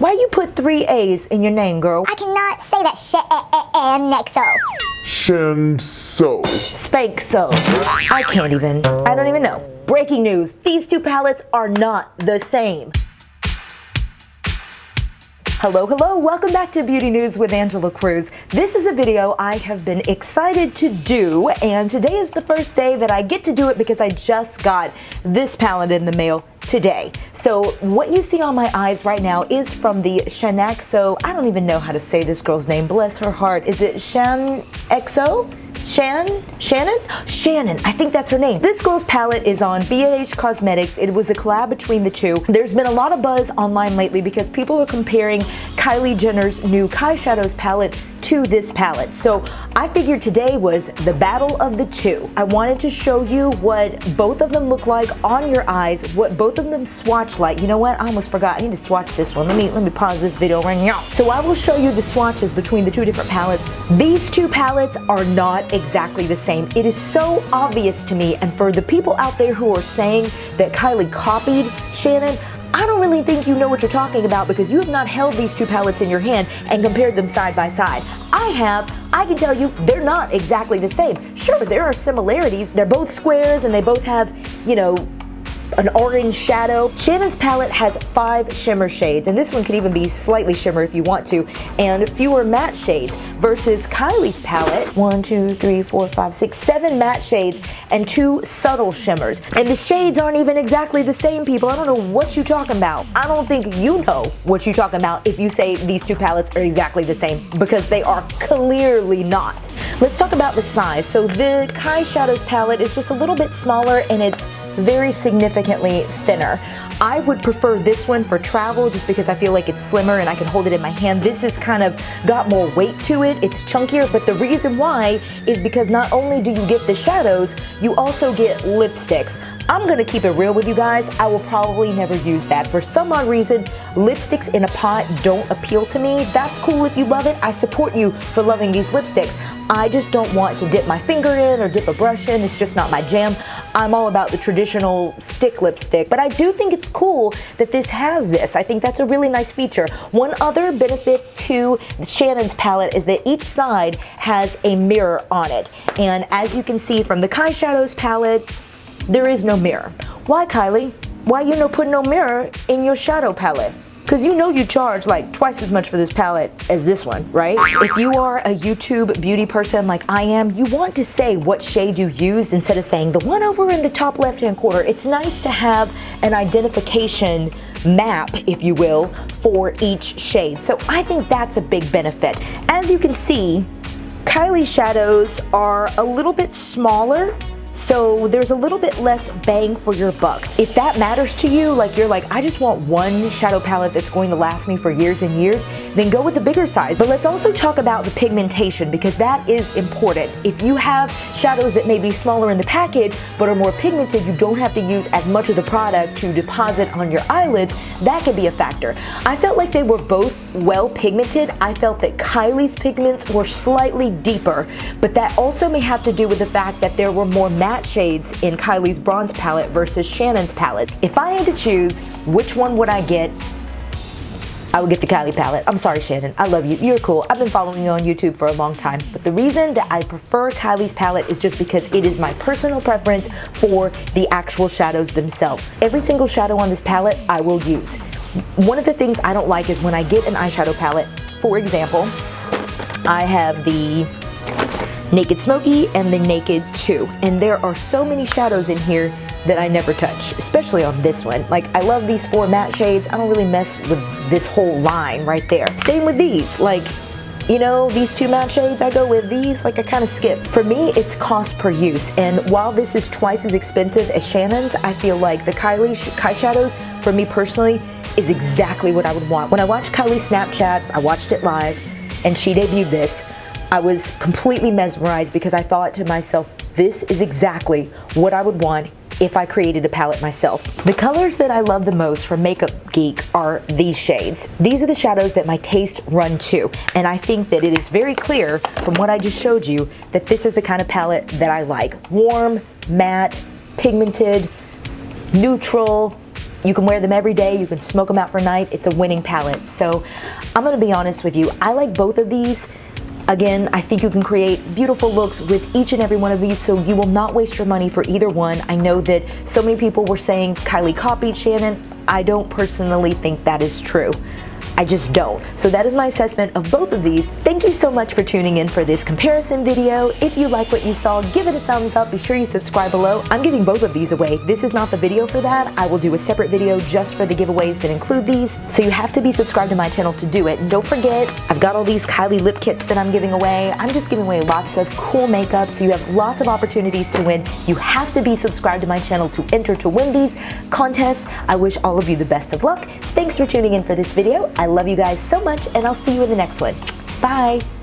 Why you put 3 A's in your name, girl? I cannot say that Shaaanxo. Shaaanxo. Spanxo. I can't even. I don't even know. Breaking news. These two palettes are not the same. Hello, hello. Welcome back to Beauty News with Angela Cruz. This is a video I have been excited to do, and today is the first day that I get to do it because I just got this palette in the mail today. So what you see on my eyes right now is from the Shaaanxo. I don't even know how to say this girl's name. Bless her heart. Is it Shaaanxo? Shannon, I think that's her name. This girl's palette is on Cosmetics. It was a collab between the two. There's been a lot of buzz online lately because people are comparing Kylie Jenner's new Kyshadow's palette to this palette. So I figured today was the battle of the two. I wanted to show you what both of them look like on your eyes, what both of them swatch like. You know what? I almost forgot. I need to swatch this one. Let me pause this video right now. So I will show you the swatches between the two different palettes. These two palettes are not exactly the same. It is so obvious to me, and for the people out there who are saying that Kylie copied Shannon, I don't really think you know what you're talking about because you have not held these two palettes in your hand and compared them side by side. I have. I can tell you they're not exactly the same. Sure, there are similarities. They're both squares and they both have, you know, an orange shadow. Shannon's palette has 5 shimmer shades, and this one could even be slightly shimmer if you want to, and fewer matte shades, versus Kylie's palette, 1, 2, 3, 4, 5, 6, 7 matte shades and 2 subtle shimmers. And the shades aren't even exactly the same, people. I don't know what you're talking about. I don't think you know what you're talking about if you say these two palettes are exactly the same, because they are clearly not. Let's talk about the size. So the Kyshadow's palette is just a little bit smaller and it's very significantly thinner. I would prefer this one for travel just because I feel like it's slimmer and I can hold it in my hand. This has kind of got more weight to it. It's chunkier, but the reason why is because not only do you get the shadows, you also get lipsticks. I'm gonna keep it real with you guys. I will probably never use that. For some odd reason, lipsticks in a pot don't appeal to me. That's cool if you love it. I support you for loving these lipsticks. I just don't want to dip my finger in or dip a brush in. It's just not my jam. I'm all about the traditional stick lipstick, but I do think it's cool that this has this. I think that's a really nice feature. One other benefit to Shannon's palette is that each side has a mirror on it. And as you can see from the Kyshadow's palette, there is no mirror. Why, Kylie? Why you no put no mirror in your shadow palette? Because you know you charge like twice as much for this palette as this one, right? If you are a YouTube beauty person like I am, you want to say what shade you used instead of saying the one over in the top left-hand corner. It's nice to have an identification map, if you will, for each shade. So I think that's a big benefit. As you can see, Kylie's shadows are a little bit smaller, so there's a little bit less bang for your buck. If that matters to you, like you're like, I just want one shadow palette that's going to last me for years and years, then go with the bigger size. But let's also talk about the pigmentation, because that is important. If you have shadows that may be smaller in the package but are more pigmented, you don't have to use as much of the product to deposit on your eyelids. That could be a factor. I felt like they were both well pigmented. I felt that Kylie's pigments were slightly deeper, but that also may have to do with the fact that there were more matte shades in Kylie's bronze palette versus Shannon's palette. If I had to choose which one would I get, I would get the Kylie palette. I'm sorry, Shannon. I love you. You're cool. I've been following you on YouTube for a long time. But the reason that I prefer Kylie's palette is just because it is my personal preference for the actual shadows themselves. Every single shadow on this palette I will use. One of the things I don't like is when I get an eyeshadow palette, for example, I have the Naked Smoky and the Naked 2, and there are so many shadows in here that I never touch, especially on this one. Like, I love these 4 matte shades. I don't really mess with this whole line right there. Same with these, like, you know, these 2 matte shades, I go with these, like I kind of skip. For me, it's cost per use, and while this is twice as expensive as Shannon's, I feel like the Kyshadows, for me personally, is exactly what I would want. When I watched Kylie's Snapchat, I watched it live, and she debuted this, I was completely mesmerized because I thought to myself, this is exactly what I would want if I created a palette myself. The colors that I love the most from Makeup Geek are these shades. These are the shadows that my taste run to, and I think that it is very clear from what I just showed you that this is the kind of palette that I like. Warm, matte, pigmented, neutral, You can wear them every day, you can smoke them out for night. It's a winning palette. So I'm gonna be honest with you, I like both of these. Again, I think you can create beautiful looks with each and every one of these, so you will not waste your money for either one. I know that so many people were saying Kylie copied Shannon. I don't personally think that is true. I just don't. So that is my assessment of both of these. Thank you so much for tuning in for this comparison video. If you like what you saw, give it a thumbs up. Be sure you subscribe below. I'm giving both of these away. This is not the video for that. I will do a separate video just for the giveaways that include these. So you have to be subscribed to my channel to do it. And don't forget, I've got all these Kylie lip kits that I'm giving away. I'm just giving away lots of cool makeup, so you have lots of opportunities to win. You have to be subscribed to my channel to enter to win these contests. I wish all of you the best of luck. Thanks for tuning in for this video. I love you guys so much, and I'll see you in the next one. Bye!